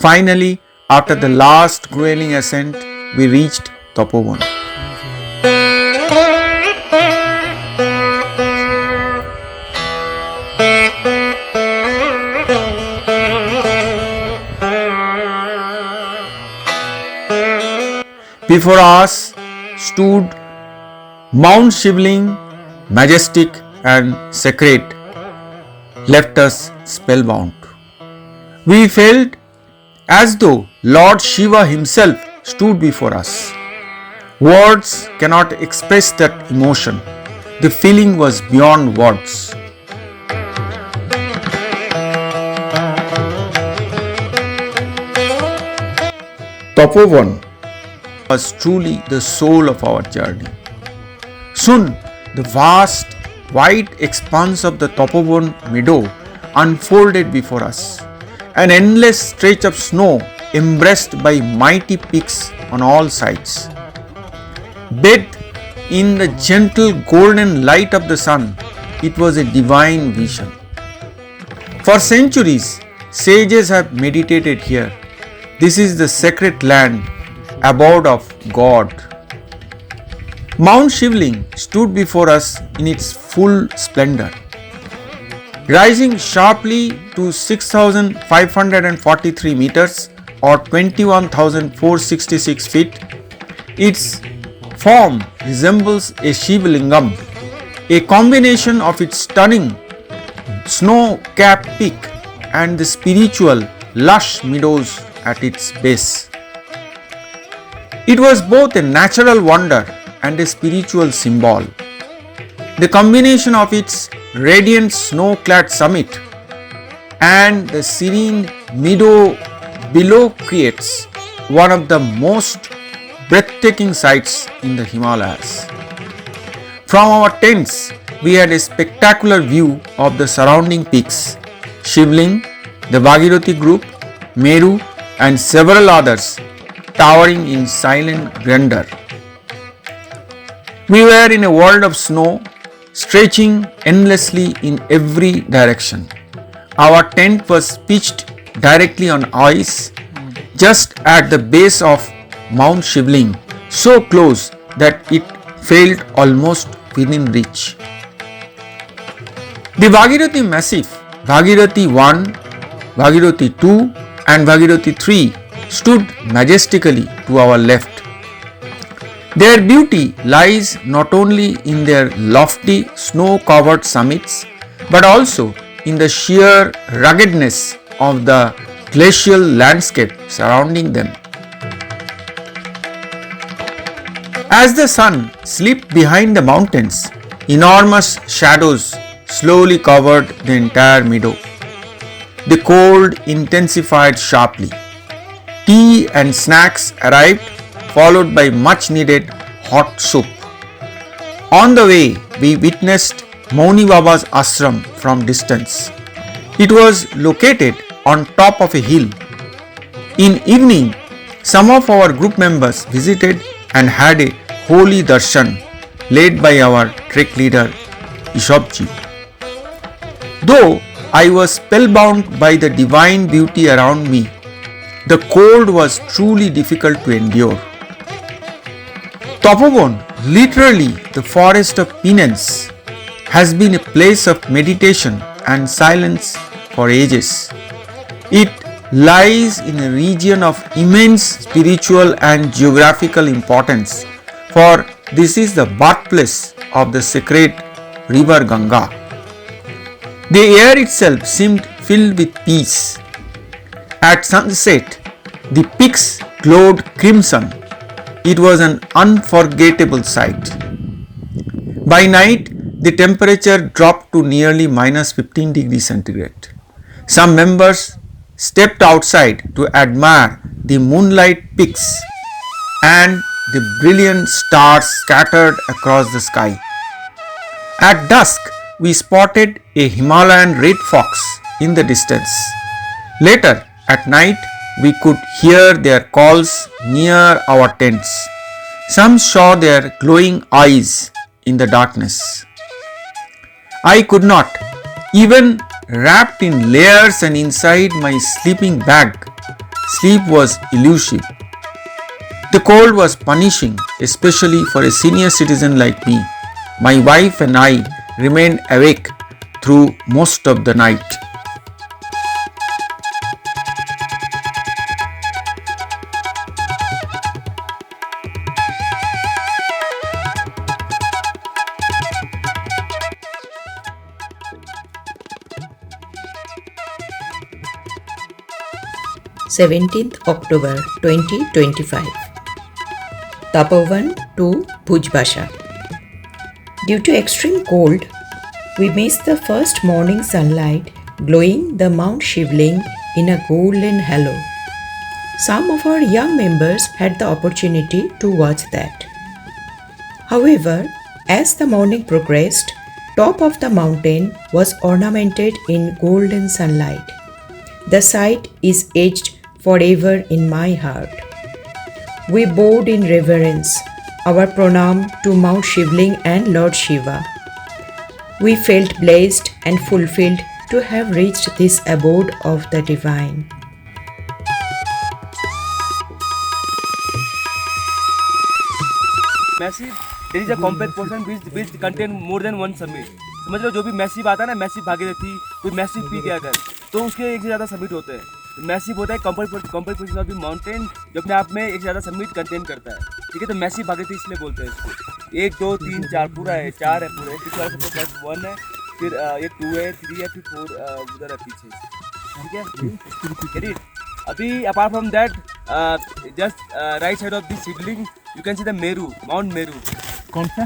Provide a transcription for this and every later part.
Finally, after the last grueling ascent, we reached Tapovan. Before us stood Mount Shivling, majestic and sacred, left us spellbound. We felt as though Lord Shiva himself stood before us. Words cannot express that emotion. The feeling was beyond words. Tapovan was truly the soul of our journey. Soon, the vast, wide expanse of the Tapovan meadow unfolded before us. An endless stretch of snow embraced by mighty peaks on all sides. Bathed in the gentle golden light of the sun, it was a divine vision. For centuries, sages have meditated here. This is the sacred land, abode of God. Mount Shivling stood before us in its full splendor. Rising sharply to 6,543 meters or 21,466 feet, its form resembles a Shivlingam, a combination of its stunning snow-capped peak and the spiritual lush meadows at its base. It was both a natural wonder and a spiritual symbol. The combination of its radiant snow-clad summit and the serene meadow below creates one of the most breathtaking sights in the Himalayas. From our tents, we had a spectacular view of the surrounding peaks, Shivling, the Bhagirathi group, Meru, and several others towering in silent grandeur. We were in a world of snow stretching endlessly in every direction. Our tent was pitched directly on ice just at the base of Mount Shivling, so close that it felt almost within reach. The Bhagirathi Massif, Bhagirathi 1, Bhagirathi 2 and Bhagirathi 3 stood majestically to our left. Their beauty lies not only in their lofty snow-covered summits but also in the sheer ruggedness of the glacial landscape surrounding them. As the sun slipped behind the mountains, enormous shadows slowly covered the entire meadow. The cold intensified sharply. Tea and snacks arrived, followed by much needed hot soup. On the way, we witnessed Mauni Baba's ashram from distance. It was located on top of a hill. In evening, some of our group members visited and had a holy darshan led by our trek leader Ishopji. Though I was spellbound by the divine beauty around me, the cold was truly difficult to endure. Tapovan, literally the forest of penance, has been a place of meditation and silence for ages. It lies in a region of immense spiritual and geographical importance, for this is the birthplace of the sacred river Ganga. The air itself seemed filled with peace. At sunset, the peaks glowed crimson. It was an unforgettable sight. By night, the temperature dropped to nearly minus 15 degrees centigrade. Some members stepped outside to admire the moonlight peaks and the brilliant stars scattered across the sky. At dusk, we spotted a Himalayan red fox in the distance. Later at night, we could hear their calls near our tents. Some saw their glowing eyes in the darkness. I could not, even wrapped in layers and inside my sleeping bag, sleep was elusive. The cold was punishing, especially for a senior citizen like me. My wife and I remained awake through most of the night. October 17, 2025. Tapovan to Bhujbasha. Due to extreme cold, we missed the first morning sunlight glowing the Mount Shivling in a golden halo. Some of our young members had the opportunity to watch that. However, as the morning progressed, top of the mountain was ornamented in golden sunlight. The sight is etched forever in my heart. We bowed in reverence, our pranam to Mount Shivling and Lord Shiva. We felt blessed and fulfilled to have reached this abode of the divine. Massive, there is a compact portion which contain more than one summit. समझ लो जो भी massive आता है ना, massive Bhagirathi, कोई massive peak है अगर, तो उसके एक से ज़्यादा समिट होते हैं. मैसिव होता है कंपेक्ट पोर्शन ऑफ द माउंटेन जो अपने आप में एक से ज़्यादा समिट कंटेन करता है. ठीक है, तो मैसिव भागीरथी इसलिए बोलते हैं इसको. 1 2 3 4 पूरा है, 4 है पूरे, कुछ वाले सबके पास 1 है, फिर ये 2 है, 3 है, फिर 4 उधर है पीछे. ठीक है, अभी apart from that just right side of this Shivling you can see the Meru, mount Meru. कौन सा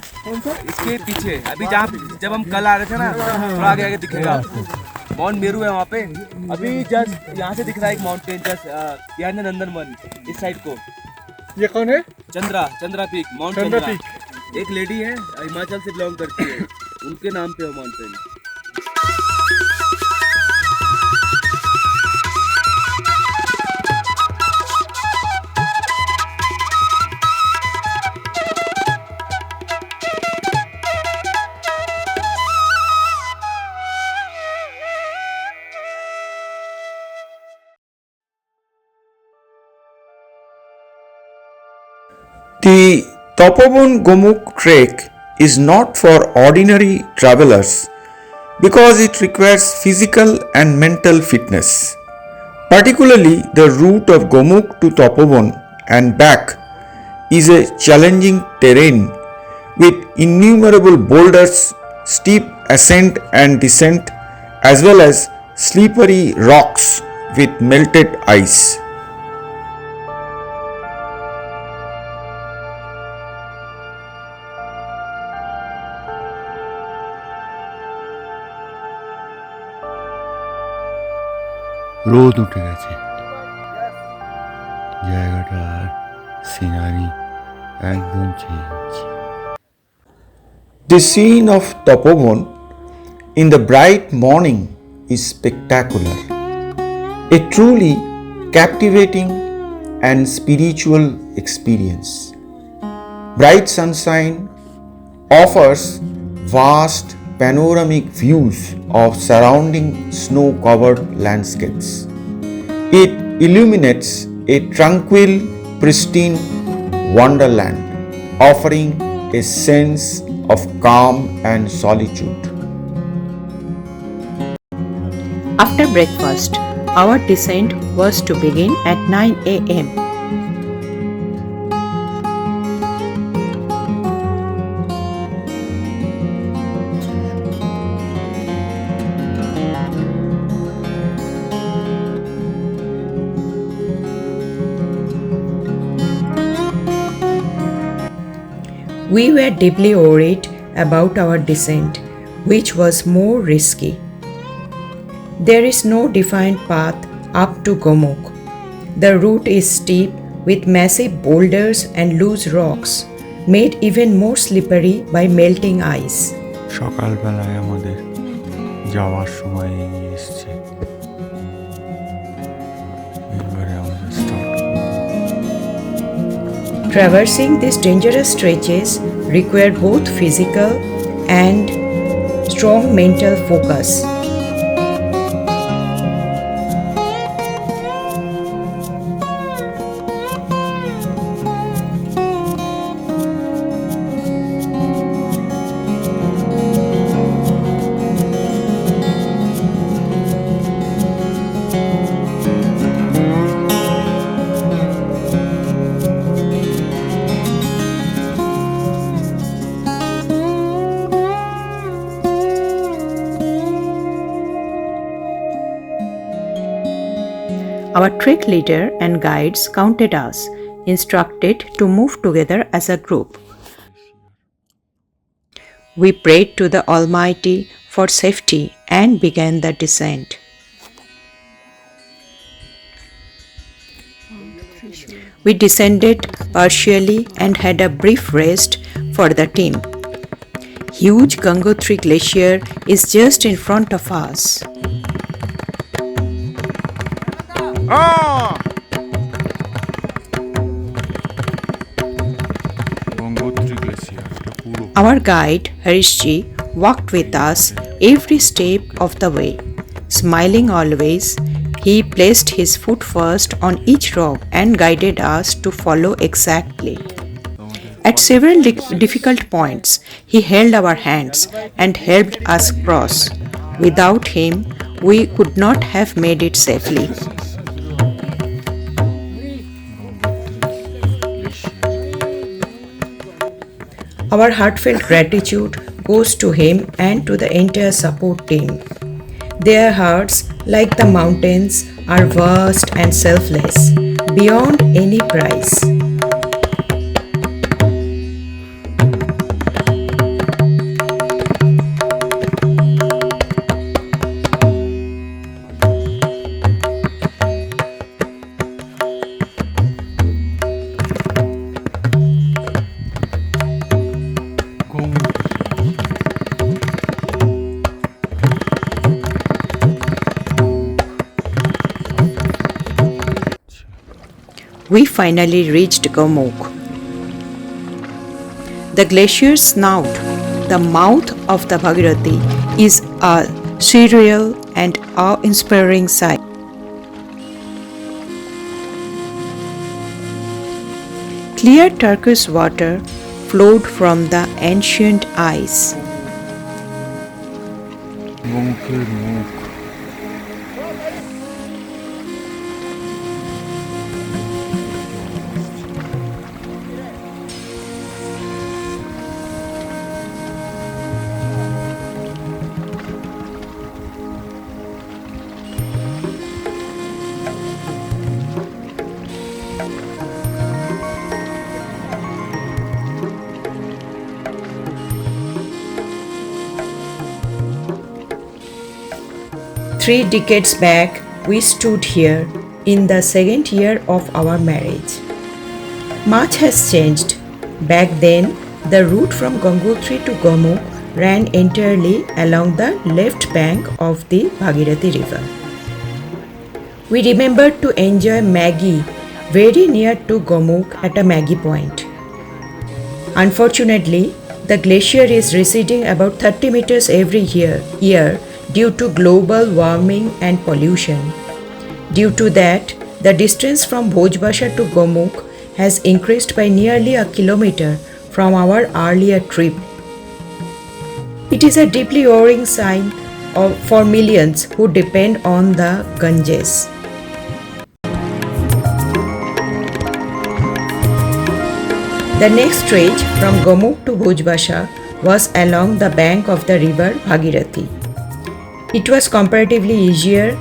इसके पीछे अभी जब हम कल आ रहे थे ना, थोड़ा आगे आगे दिखेगा आपको. माउंट मेरू है वहाँ पे. अभी जस्ट यहाँ से दिख रहा है एक माउंटेन जस्ट यहाँ नंदनवन इस साइड को. ये कौन है? Chandra peak, mount Chandra. एक लेडी है हिमाचल से बिलोंग करती है, उनके नाम पे वो mountain. The Tapovan Gomukh trek is not for ordinary travelers because it requires physical and mental fitness. Particularly, the route of Gomukh to Tapovan and back is a challenging terrain with innumerable boulders, steep ascent and descent, as well as slippery rocks with melted ice. রোদ উঠে গেছে, জায়গাটার scenery একদম change. The scene of Tapovan in the bright morning is spectacular, a truly captivating and spiritual experience. Bright sunshine offers vast panoramic views of surrounding snow-covered landscapes. It illuminates a tranquil, pristine wonderland, offering a sense of calm and solitude. After breakfast, our descent was to begin at 9 a.m. We were deeply worried about our descent, which was more risky. There is no defined path up to Gaumukh. The route is steep with massive boulders and loose rocks, made even more slippery by melting ice. সকালবেলায় আমাদের যাওয়ার সময় এগিয়ে এসছে. এবারে আমাদের start. Traversing these dangerous stretches required both physical and strong mental focus. Our trek leader and guides counted us, instructed to move together as a group. We prayed to the Almighty for safety and began the descent. We descended partially and had a brief rest for the team. Huge Gangotri Glacier is just in front of us. Gangotri glacier এটা পুরো Our guide, Harishji, walked with us every step of the way. Smiling always, he placed his foot first on each rock and guided us to follow exactly. At several difficult points, he held our hands and helped us cross. Without him, we could not have made it safely. Our heartfelt gratitude goes to him and to the entire support team. Their hearts, like the mountains, are vast and selfless, beyond any price. We finally reached Gaumukh. The glacier's snout, the mouth of the Bhagirathi, is a surreal and awe-inspiring sight. Clear turquoise water flowed from the ancient ice. গমুখের মুখ Three decades back, we stood here in the second year of our marriage. Much has changed. Back then, the route from Gongotri to Gaumukh ran entirely along the left bank of the Bhagirathi river. We remembered to enjoy Maggie very near to Gaumukh at a Maggie point. Unfortunately, the glacier is receding about 30 meters every year due to global warming and pollution. Due to that, the distance from Bhojbasha to Gaumukh has increased by nearly a kilometer from our earlier trip. It is a deeply worrying sign for millions who depend on the Ganges. The next stretch from Gaumukh to Bhojbasha was along the bank of the river Bhagirathi. It was comparatively easier,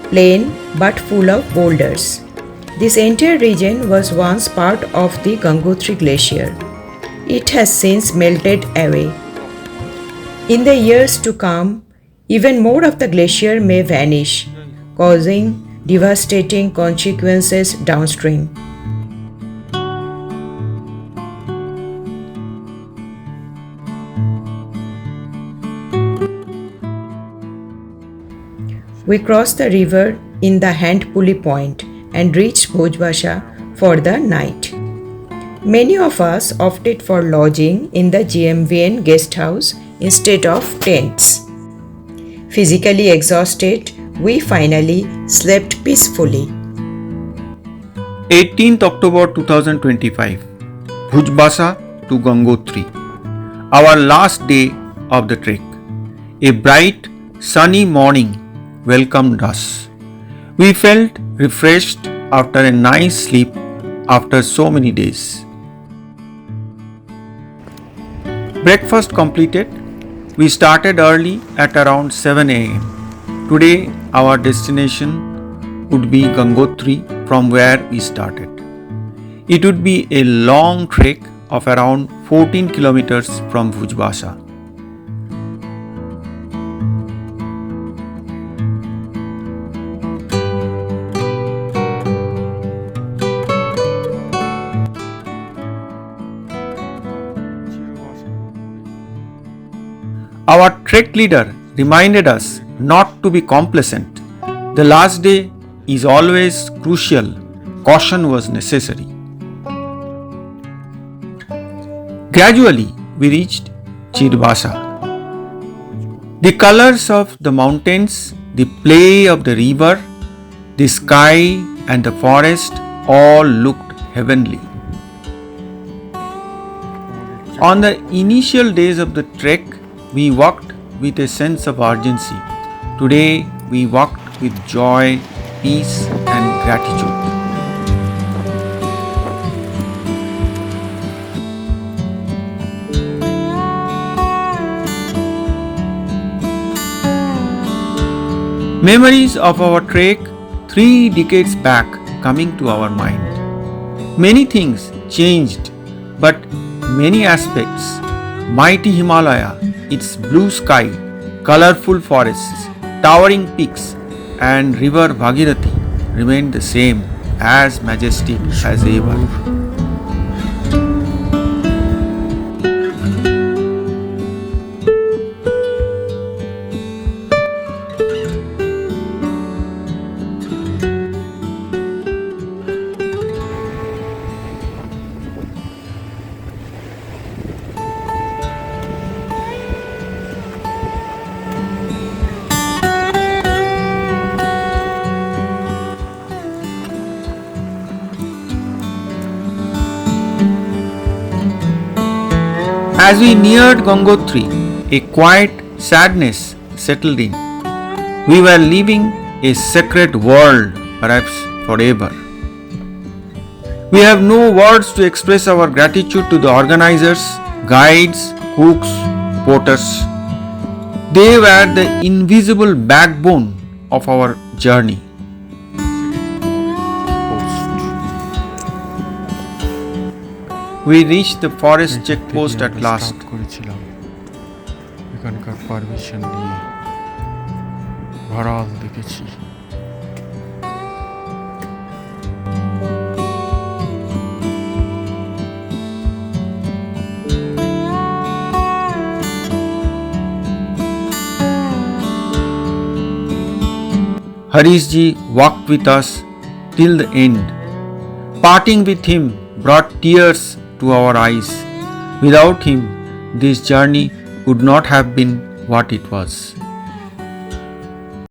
plain but full of boulders. This entire region was once part of the Gangotri Glacier. It has since melted away. In the years to come, even more of the glacier may vanish, causing devastating consequences downstream. We crossed the river in the hand pulley point and reached Bhojbasha for the night. Many of us opted for lodging in the GMVN guest house instead of tents. Physically exhausted, we finally slept peacefully. 18th October 2025, Bhojbasha to Gongotri, our last day of the trek. A bright, sunny morning welcomed us. We felt refreshed after a nice sleep after so many days. Breakfast completed, we started early at around 7 a.m. Today our destination would be Gangotri from where we started. It would be a long trek of around 14 kilometers from Bhujbasha. Our trek leader reminded us not to be complacent. The last day is always crucial. Caution was necessary. Gradually, we reached Chirbasha. The colors of the mountains, the play of the river, the sky and the forest all looked heavenly. On the initial days of the trek, we walked with a sense of urgency. Today, we walked with joy, peace, and gratitude. Memories of our trek 3 decades back coming to our mind. Many things changed, but many aspects. Mighty Himalaya, its blue sky, colorful forests, towering peaks, and river Bhagirathi remained the same, as majestic as ever. As we neared Gongotri, a quiet sadness settled in. We were leaving a sacred world, perhaps forever. We have no words to express our gratitude to the organizers, guides, cooks, porters. They were the invisible backbone of our journey. We reached the forest checkpost at last. এখানকার permission নিয়ে ভাড়াল দেখেছি। Harish ji walked with us till the end. Parting with him brought tears to our eyes. Without him, this journey would not have been what it was.